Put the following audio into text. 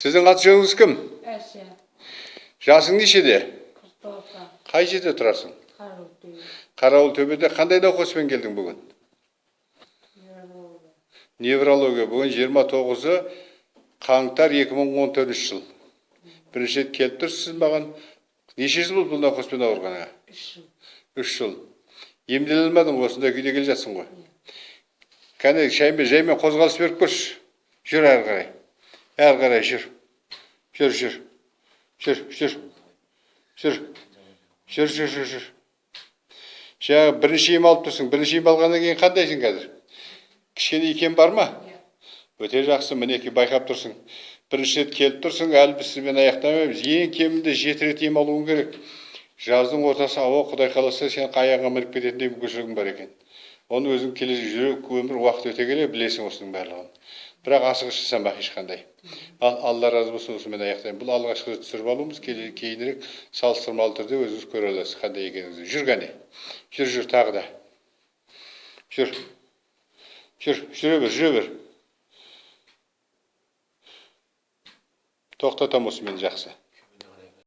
Сіздің аты жөніңіз кім? Әсия. Жасың нешеде? 49. Қай жерде тұрасың? Қараүлтөбе. Қарауылтөбеде қандай науқаспен келдің бүгін? Неврология. Бүгін 29 қаңтар 2014 жыл. Бірінші рет келіп тұрсыз маған. Неше жыл болды бұл науқаспен ауырғаныңа? 3 жыл. 3 жыл. Емделе алмадың, осындай күйде келе жатсың ғой. Кәне жаймен қозғалыс беріп көрші. Жүр әрі қарай. Әрі қарай жүр. Жүр. Жаңа бірінші ем алып тұрсың. Бірінші ем алғаннан кейін қандайсың қазір? Кішкене икем бар ма? Өте жақсы, мінеки байқап тұрсың. Бірінші рет келіп тұрсың, әлі біз сізбен аяқтамаймыз. Ең кемінде 7 рет ем алуың керек. Жаздың ортасы ауа, Құдай қаласа, сен аяғыңа мініп кететіндей мүмкіншілігің бар екен. Оны өзің келе жүрек өмір уақыт өте келе білесің осының барлығын. Бірақ асығыс жасама ешқандай. Алла разы болсын, осымен аяқтаймын. Бұл алғашқы рет түсіріп алуымыз, кейінірек салыстырмалы түрде өзіңіз көре аласыз қандай екеніңізді. Жүр кәне. Жүр тағы да. Жүре бер. Тоқтатам осымен жақсы.